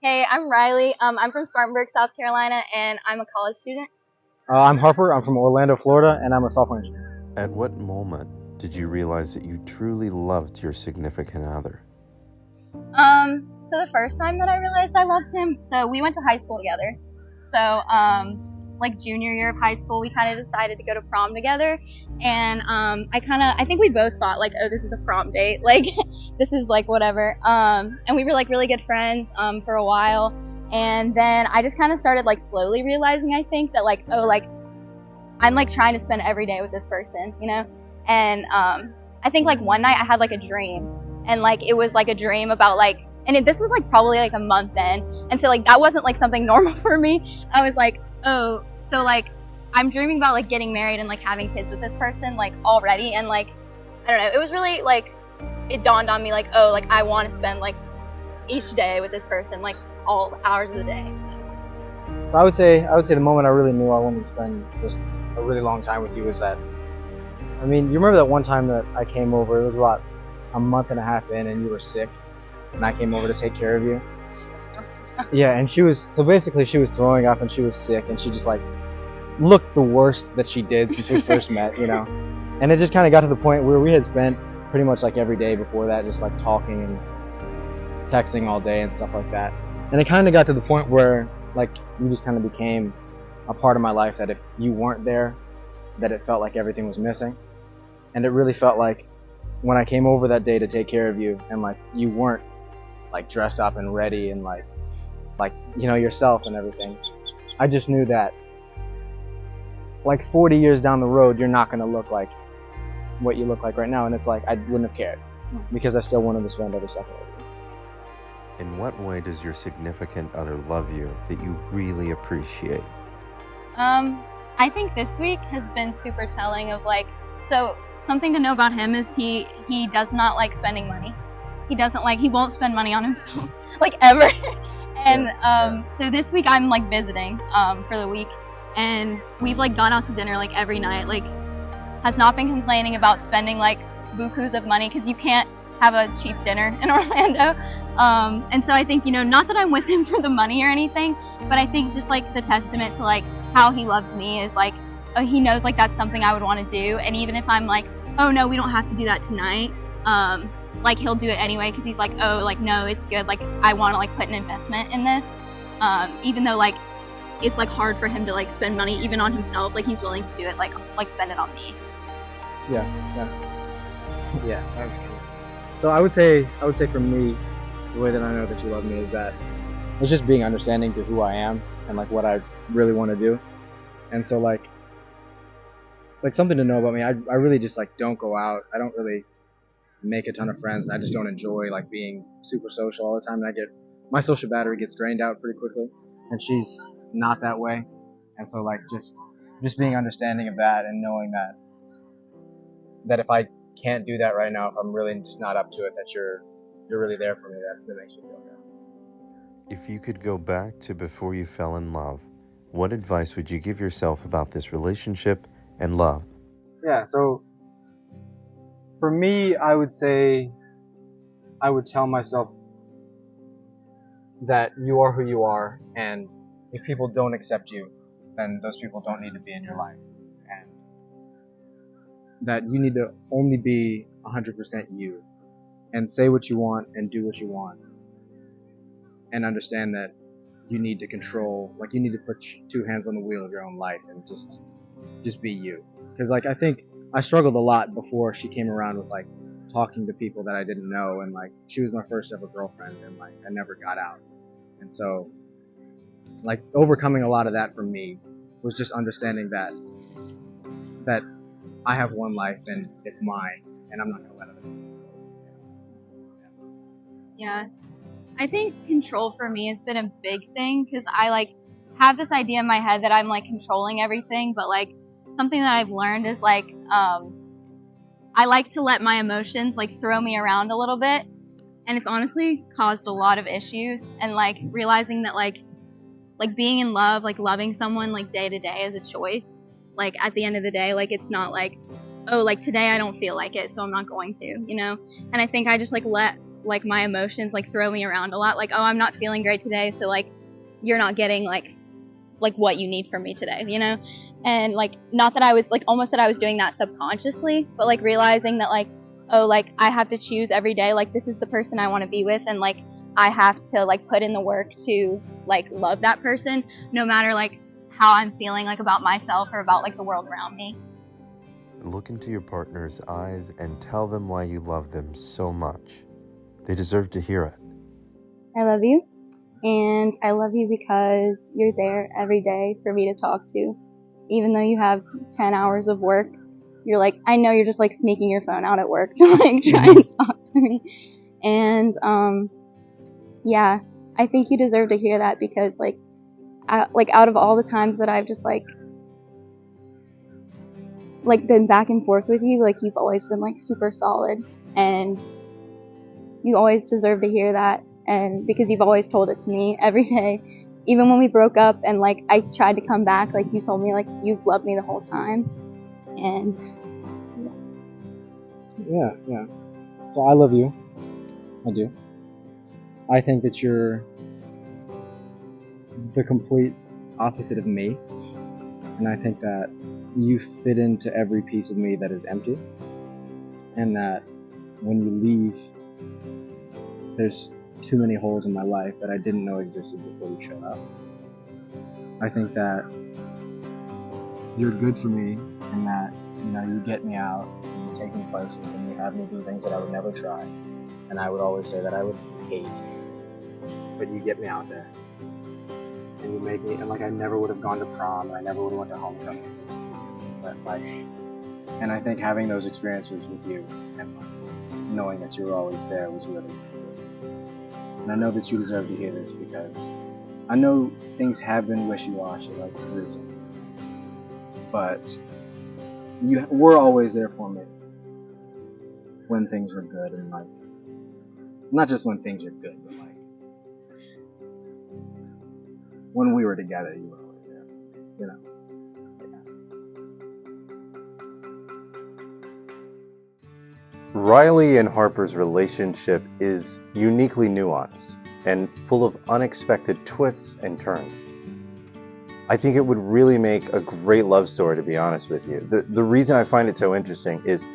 Hey, I'm Riley. I'm from Spartanburg, South Carolina, and I'm a college student. I'm Harper. I'm from Orlando, Florida, and I'm a software engineer. At what moment did you realize that you truly loved your significant other? So the first time that I realized I loved him, so we went to high school together. So, like junior year of high school, we kind of decided to go to prom together, and I think we both thought like, oh, this is a prom date, like this is like whatever. And we were like really good friends for a while, and then I just kind of started like slowly realizing, I think that like, oh, like I'm like trying to spend every day with this person, you know? And I think like one night I had like a dream, and like it was like a dream about like, this was like probably like a month in, and so like that wasn't like something normal for me. I was like, oh, so like I'm dreaming about like getting married and like having kids with this person like already, and like I don't know, it was really like it dawned on me like, oh, like I want to spend like each day with this person, like all hours of the day. So I would say the moment I really knew I wanted to spend just a really long time with you was that. I mean, you remember that one time that I came over? It was about a month and a half in, and you were sick, and I came over to take care of you. Yeah, and she was throwing up, and she was sick, and she just like looked the worst that she did since we first met, you know. And it just kind of got to the point where we had spent pretty much like every day before that just like talking and texting all day and stuff like that. And it kind of got to the point where like you just kind of became a part of my life, that if you weren't there, that it felt like everything was missing. And it really felt like when I came over that day to take care of you, and like you weren't like dressed up and ready and like you know, yourself and everything, I just knew that like 40 years down the road you're not going to look like what you look like right now. And it's like I wouldn't have cared, because I still wanted to spend every second with you. In what way does your significant other love you that you really appreciate? I think this week has been super telling of like, so something to know about him is he does not like spending money. He won't spend money on himself like ever. And so this week I'm like visiting for the week, and we've like gone out to dinner like every night, like has not been complaining about spending like bukus of money, because you can't have a cheap dinner in Orlando. And so I think, you know, not that I'm with him for the money or anything, but I think just like the testament to like how he loves me is like, he knows like that's something I would want to do. And even if I'm like, oh no, we don't have to do that tonight, like he'll do it anyway, because he's like, oh, like no, it's good, like I want to like put an investment in this, even though like it's like hard for him to like spend money even on himself, like he's willing to do it, like spend it on me. Yeah, that's cool. So I would say for me, the way that I know that you love me is that it's just being understanding to who I am and like what I really want to do. And so like something to know about me, I really just like don't go out. I don't really make a ton of friends. I just don't enjoy like being super social all the time. And my social battery gets drained out pretty quickly, and she's not that way. And so like just being understanding of that, and knowing that if I can't do that right now, if I'm really just not up to it, that you're really there for me, that makes me feel good. If you could go back to before you fell in love, what advice would you give yourself about this relationship and love? Yeah, so for me, I would say I would tell myself that you are who you are, and if people don't accept you, then those people don't need to be in your life, and that you need to only be 100% you, and say what you want and do what you want, and understand that you need to control, like you need to put two hands on the wheel of your own life and just be you. Because like I think I struggled a lot before she came around with like talking to people that I didn't know, and like she was my first ever girlfriend, and like I never got out. And so like overcoming a lot of that for me was just understanding that I have one life and it's mine, and I'm not gonna let it go. Yeah, I think control for me has been a big thing, because I like have this idea in my head that I'm like controlling everything, but like something that I've learned is like I like to let my emotions like throw me around a little bit, and it's honestly caused a lot of issues. And like realizing that like being in love, like loving someone like day to day is a choice. Like at the end of the day, like it's not like, oh, like today I don't feel like it, so I'm not going to, you know. And I think I just like let like my emotions like throw me around a lot. Like, oh, I'm not feeling great today, so like you're not getting like what you need from me today, you know? And like, not that I was like, almost that I was doing that subconsciously, but like realizing that like, oh, like I have to choose every day, like this is the person I want to be with, and like I have to like put in the work to like love that person, no matter like how I'm feeling like about myself or about like the world around me. Look into your partner's eyes and tell them why you love them so much. They deserve to hear it. I love you, and I love you because you're there every day for me to talk to. Even though you have 10 hours of work, you're like, I know you're just like sneaking your phone out at work to like try and talk to me. And yeah, I think you deserve to hear that, because like out of all the times that I've just like been back and forth with you, like you've always been like super solid, and you always deserve to hear that. And because you've always told it to me every day, even when we broke up and like I tried to come back, like you told me like you've loved me the whole time. And so, Yeah. So I love you. I do. I think that you're the complete opposite of me, and I think that you fit into every piece of me that is empty, and that when you leave, there's too many holes in my life that I didn't know existed before you showed up. I think that you're good for me, and that you get me out, and you take me places, and you have me do things that I would never try, and I would always say that I would hate, but you get me out there, and you make me, and like I never would have gone to prom, and I never would have went to homecoming, but like, and I think having those experiences with you and like, knowing that you were always there was really good. And I know that you deserve to hear this, because I know things have been wishy-washy, like recently, but you were always there for me when things were good, and like, not just when things are good, but like when we were together, you were always there, you know. Riley and Harper's relationship is uniquely nuanced and full of unexpected twists and turns. I think it would really make a great love story, to be honest with you. The reason I find it so interesting is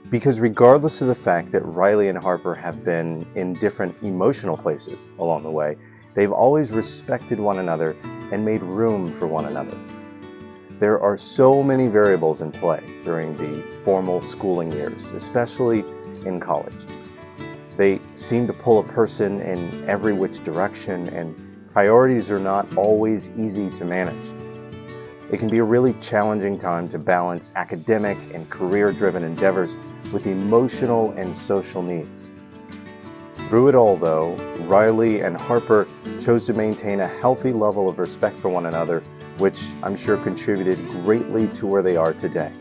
because regardless of the fact that Riley and Harper have been in different emotional places along the way, they've always respected one another and made room for one another. There are so many variables in play during the formal schooling years, especially in college. They seem to pull a person in every which direction, and priorities are not always easy to manage. It can be a really challenging time to balance academic and career-driven endeavors with emotional and social needs. Through it all, though, Riley and Harper chose to maintain a healthy level of respect for one another, which I'm sure contributed greatly to where they are today.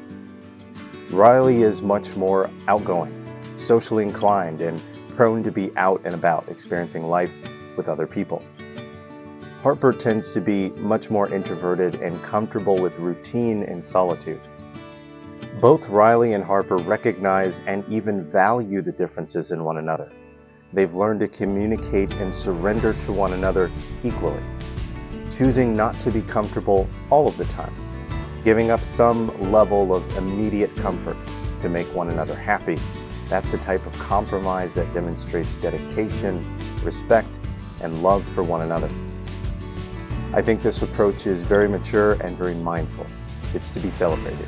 Riley is much more outgoing, socially inclined, and prone to be out and about, experiencing life with other people. Harper tends to be much more introverted and comfortable with routine and solitude. Both Riley and Harper recognize and even value the differences in one another. They've learned to communicate and surrender to one another equally, choosing not to be comfortable all of the time, giving up some level of immediate comfort to make one another happy. That's the type of compromise that demonstrates dedication, respect, and love for one another. I think this approach is very mature and very mindful. It's to be celebrated.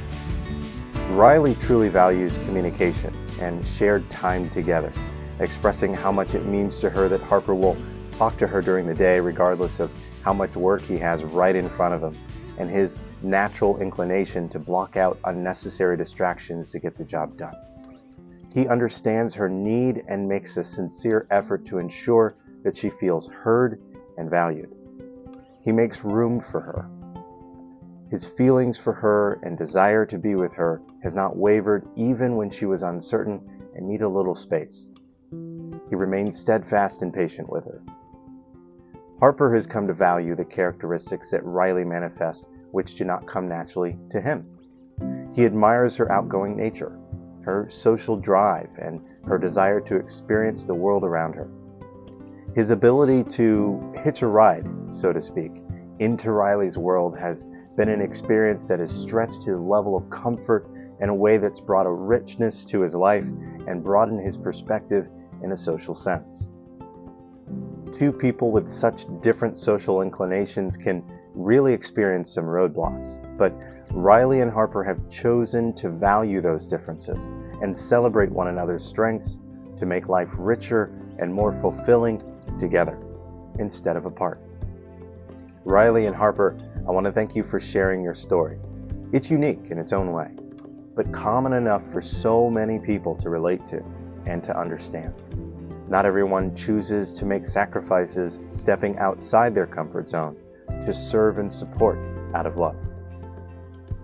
Riley truly values communication and shared time together, expressing how much it means to her that Harper will talk to her during the day regardless of how much work he has right in front of him, and his natural inclination to block out unnecessary distractions to get the job done. He understands her need and makes a sincere effort to ensure that she feels heard and valued. He makes room for her. His feelings for her and desire to be with her has not wavered even when she was uncertain and needed a little space. He remains steadfast and patient with her. Harper has come to value the characteristics that Riley manifests, which do not come naturally to him. He admires her outgoing nature, her social drive, and her desire to experience the world around her. His ability to hitch a ride, so to speak, into Riley's world has been an experience that has stretched his level of comfort in a way that's brought a richness to his life and broadened his perspective in a social sense. Two people with such different social inclinations can really experience some roadblocks, but Riley and Harper have chosen to value those differences and celebrate one another's strengths to make life richer and more fulfilling together instead of apart. Riley and Harper, I want to thank you for sharing your story. It's unique in its own way, but common enough for so many people to relate to and to understand. Not everyone chooses to make sacrifices stepping outside their comfort zone to serve and support out of love.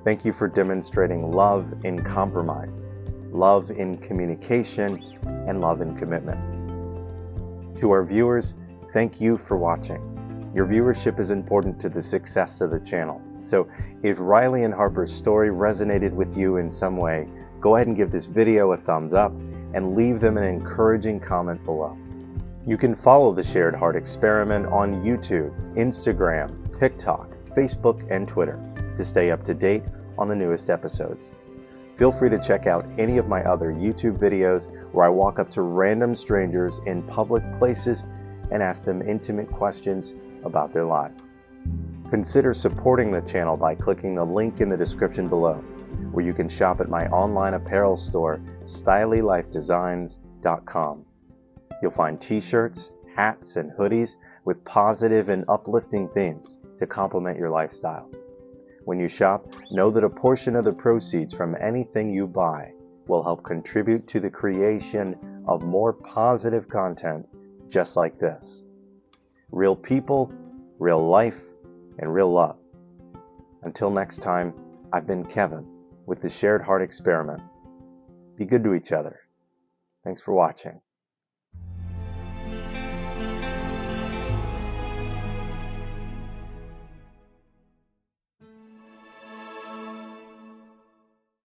Thank you for demonstrating love in compromise, love in communication, and love in commitment. To our viewers, thank you for watching. Your viewership is important to the success of the channel. So if Riley and Harper's story resonated with you in some way, go ahead and give this video a thumbs up and leave them an encouraging comment below. You can follow the Shared Heart Experiment on YouTube, Instagram, TikTok, Facebook, and Twitter to stay up to date on the newest episodes. Feel free to check out any of my other YouTube videos where I walk up to random strangers in public places and ask them intimate questions about their lives. Consider supporting the channel by clicking the link in the description below, where you can shop at my online apparel store, StyleyLifeDesigns.com. You'll find t-shirts, hats, and hoodies with positive and uplifting themes to complement your lifestyle. When you shop, know that a portion of the proceeds from anything you buy will help contribute to the creation of more positive content just like this. Real people, real life, and real love. Until next time, I've been Kevin with the Shared Heart Experiment. Be good to each other. Thanks for watching.